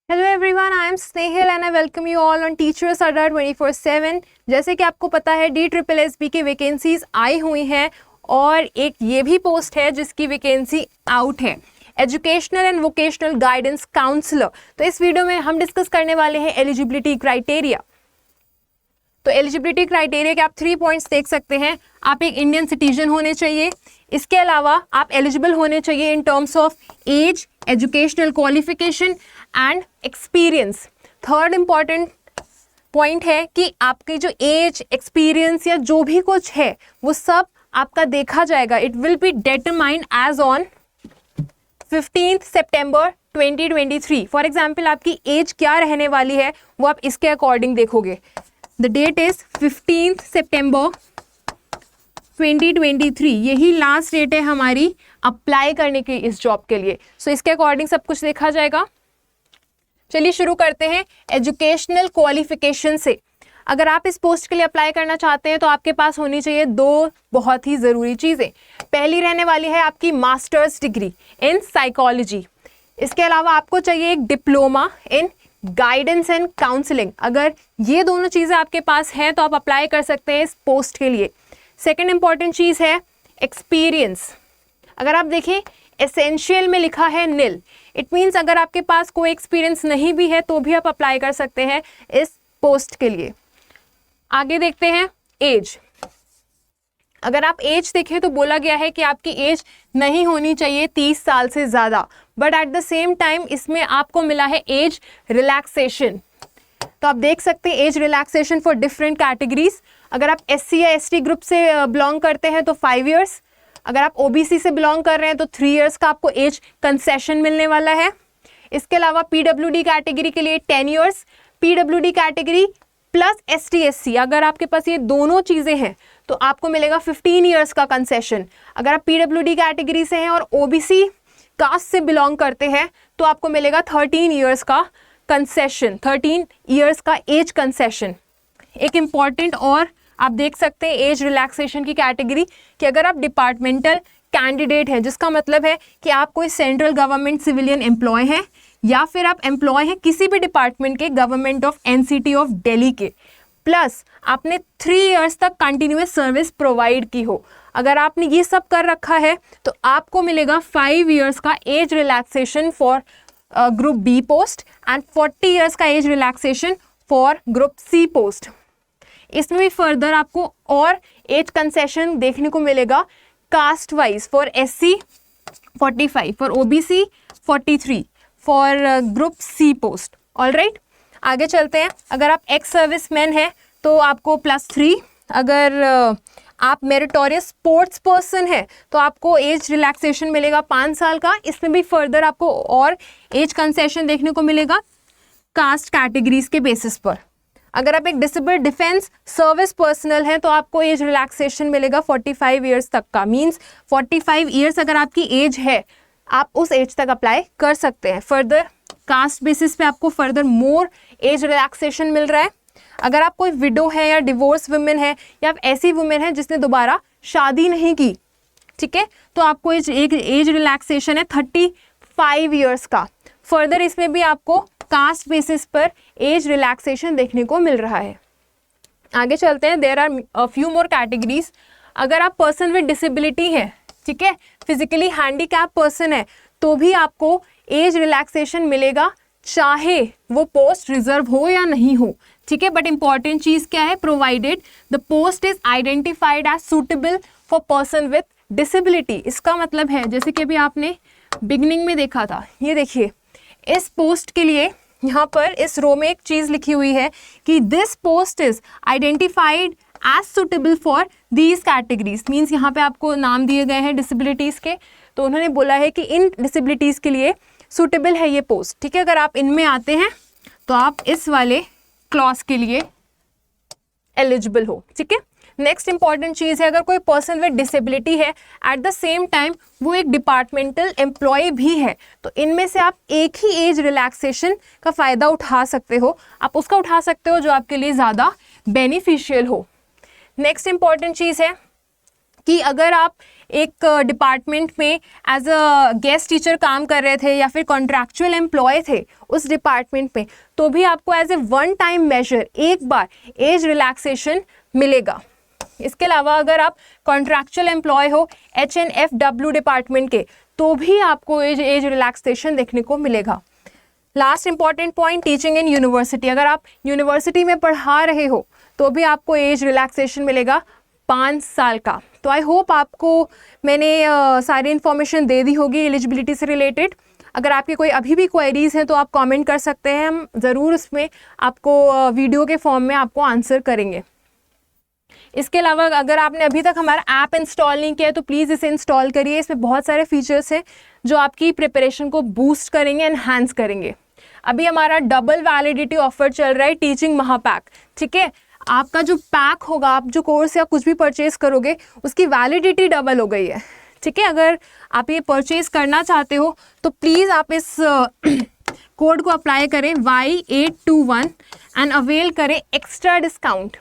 Hello everyone, I am Snehil and I welcome you all on teachers अड्डा 24/7। जैसे कि आपको पता है DSSB की वैकेंसीज आई हुई हैं और एक ये भी पोस्ट है जिसकी वैकेंसी आउट है, educational and vocational guidance counsellor. तो इस वीडियो में हम डिस्कस करने वाले हैं एलिजिबिलिटी क्राइटेरिया। तो एलिजिबिलिटी क्राइटेरिया के आप 3 पॉइंट्स देख सकते हैं। आप एक इंडियन सिटीजन होने चाहिए, इसके अलावा आप एलिजिबल होने चाहिए in terms of age, educational qualification and experience. Third important point है कि आपकी जो एज, एक्सपीरियंस या जो भी कुछ है वो सब आपका देखा जाएगा। It will be determined as on 15 September 2023। For example आपकी एज क्या रहने वाली है वो आप इसके अकॉर्डिंग देखोगे। द डेट इज 15 सितंबर 2023, यही लास्ट डेट है हमारी अप्लाई करने की इस जॉब के लिए। सो इसके अकॉर्डिंग सब कुछ देखा जाएगा। चलिए शुरू करते हैं एजुकेशनल क्वालिफिकेशन से। अगर आप इस पोस्ट के लिए अप्लाई करना चाहते हैं तो आपके पास होनी चाहिए 2 बहुत ही ज़रूरी चीज़ें। पहली रहने वाली है आपकी मास्टर्स डिग्री इन साइकोलॉजी। इसके अलावा आपको चाहिए एक diploma in guidance and counselling. अगर ये दोनों चीज़ें आपके पास हैं तो आप अप्लाई कर सकते हैं इस पोस्ट के लिए। सेकेंड इंपॉर्टेंट चीज़ है एक्सपीरियंस। अगर आप देखें एसेंशियल में लिखा है निल, इट मीन्स अगर आपके पास कोई एक्सपीरियंस नहीं भी है तो भी आप अप्लाई कर सकते हैं इस पोस्ट के लिए। आगे देखते हैं एज। अगर आप एज देखें तो बोला गया है कि आपकी एज नहीं होनी चाहिए 30 साल से ज़्यादा, but at the same time इसमें आपको मिला है एज रिलैक्सेशन। तो आप देख सकते हैं as relaxation for different categories. अगर आप SC या ST ग्रुप से बिलोंग करते हैं तो 5 इयर्स, अगर आप OBC से बिलोंग कर रहे हैं तो 3 इयर्स का आपको एज कंसेशन मिलने वाला है। इसके अलावा PWD कैटेगरी के लिए 10 years, PWD category plus ST SC, अगर आपके पास ये दोनों चीज़ें हैं तो आपको मिलेगा 15 इयर्स का कंसेशन। अगर आप PWD कैटेगरी से हैं और OBC कास्ट से बिलोंग करते हैं तो आपको मिलेगा 13 इयर्स का कंसेशन, 13 इयर्स का एज कंसेशन। एक इम्पॉर्टेंट और आप देख सकते हैं एज रिलैक्सेशन की कैटेगरी कि अगर आप डिपार्टमेंटल कैंडिडेट हैं, जिसका मतलब है कि आप कोई सेंट्रल गवर्नमेंट सिविलियन एम्प्लॉय हैं या फिर आप एम्प्लॉय हैं किसी भी डिपार्टमेंट के, government of NCT of Delhi के, प्लस आपने 3 इयर्स तक कंटिन्यूअस सर्विस प्रोवाइड की हो। अगर आपने ये सब कर रखा है तो आपको मिलेगा 5 इयर्स का age relaxation for group B post and 40 years का age relaxation for group C post. इसमें भी फर्दर आपको और एज कंसेशन देखने को मिलेगा caste wise. For SC 45, for OBC 43, for group C post. Alright, आगे चलते हैं। अगर आप एक्स सर्विस मैन हैं तो आपको +3, अगर आप मेरिटोरियस स्पोर्ट्स पर्सन है तो आपको एज रिलैक्सेशन मिलेगा 5 साल का। इसमें भी फर्दर आपको और एज कंसेशन देखने को मिलेगा कास्ट कैटेगरीज के बेसिस पर। अगर आप एक डिसेबल डिफेंस सर्विस पर्सनल हैं तो आपको एज रिलैक्सेशन मिलेगा 45 इयर्स तक का। मींस 45 इयर्स अगर आपकी एज है आप उस एज तक अप्लाई कर सकते हैं। फर्दर कास्ट बेसिस पे आपको फर्दर मोर एज रिलैक्सेशन मिल रहा है। अगर आप कोई विडो है या डिवोर्स वुमेन है या आप ऐसी वुमेन है जिसने दोबारा शादी नहीं की, ठीक है, तो आपको एक एज रिलैक्सेशन है 35 इयर्स का। फर्दर इसमें भी आपको कास्ट बेसिस पर एज रिलैक्सेशन देखने को मिल रहा है। आगे चलते हैं। There are few more categories. अगर आप पर्सन विद डिसेबिलिटी है, ठीक है, फिजिकली हैंडीकैप पर्सन है, तो भी आपको एज रिलैक्सेशन मिलेगा, चाहे वो पोस्ट रिजर्व हो या नहीं हो, ठीक है। बट इंपॉर्टेंट चीज क्या है, provided the post is identified as suitable for person with disability. इसका मतलब है जैसे कि अभी आपने बिगनिंग में देखा था, ये देखिए इस पोस्ट के लिए यहाँ पर इस रो में एक चीज लिखी हुई है कि this post is identified as suitable for these categories. Means यहाँ पे आपको नाम दिए गए हैं डिसेबिलिटीज के, तो उन्होंने बोला है कि इन डिसेबिलिटीज के लिए सुटेबल है ये पोस्ट, ठीक है। अगर आप इनमें आते हैं तो आप इस वाले क्लॉज के लिए एलिजिबल हो, ठीक है। नेक्स्ट इंपॉर्टेंट चीज है, अगर कोई पर्सन विद डिसेबिलिटी है एट द सेम टाइम वो एक डिपार्टमेंटल एम्प्लॉय भी है, तो इनमें से आप एक ही एज रिलैक्सेशन का फायदा उठा सकते हो। आप उसका उठा सकते हो जो आपके लिए ज़्यादा बेनिफिशियल हो। नेक्स्ट इंपॉर्टेंट चीज़ है कि अगर आप एक डिपार्टमेंट में एज अ गेस्ट टीचर काम कर रहे थे या फिर कॉन्ट्रैक्चुअल एम्प्लॉय थे उस डिपार्टमेंट में, तो भी आपको as a one time measure एक बार एज रिलैक्सेशन मिलेगा। इसके अलावा अगर आप कॉन्ट्रैक्चुअल एम्प्लॉय हो HNFW डिपार्टमेंट के, तो भी आपको एज रिलैक्सेशन देखने को मिलेगा। Last important point, teaching in university. अगर आप यूनिवर्सिटी में पढ़ा रहे हो तो भी आपको एज रिलैक्सेशन मिलेगा 5 साल का। तो आई होप आपको मैंने सारी इन्फॉर्मेशन दे दी होगी एलिजिबिलिटी से रिलेटेड। अगर आपकी कोई अभी भी क्वेरीज हैं तो आप कमेंट कर सकते हैं, हम ज़रूर उसमें आपको वीडियो के फॉर्म में आपको आंसर करेंगे। इसके अलावा अगर आपने अभी तक हमारा ऐप इंस्टॉल नहीं किया है तो प्लीज़ इसे इंस्टॉल करिए। इसमें बहुत सारे फीचर्स हैं जो आपकी प्रिपरेशन को बूस्ट करेंगे, एनहांस करेंगे। अभी हमारा डबल वैलिडिटी ऑफर चल रहा है टीचिंग महापैक, ठीक है। आपका जो पैक होगा, आप जो कोर्स या कुछ भी परचेज करोगे उसकी वैलिडिटी डबल हो गई है, ठीक है। अगर आप ये परचेज करना चाहते हो तो प्लीज़ आप इस कोड को अप्लाई करें Y821 एंड अवेल करें एक्स्ट्रा डिस्काउंट।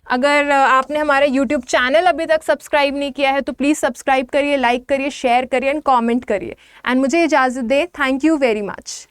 अगर आपने हमारा यूट्यूब चैनल अभी तक सब्सक्राइब नहीं किया है तो प्लीज़ सब्सक्राइब करिए, लाइक करिए, शेयर करिए एंड कमेंट करिए। एंड मुझे इजाज़त दें। Thank you very much.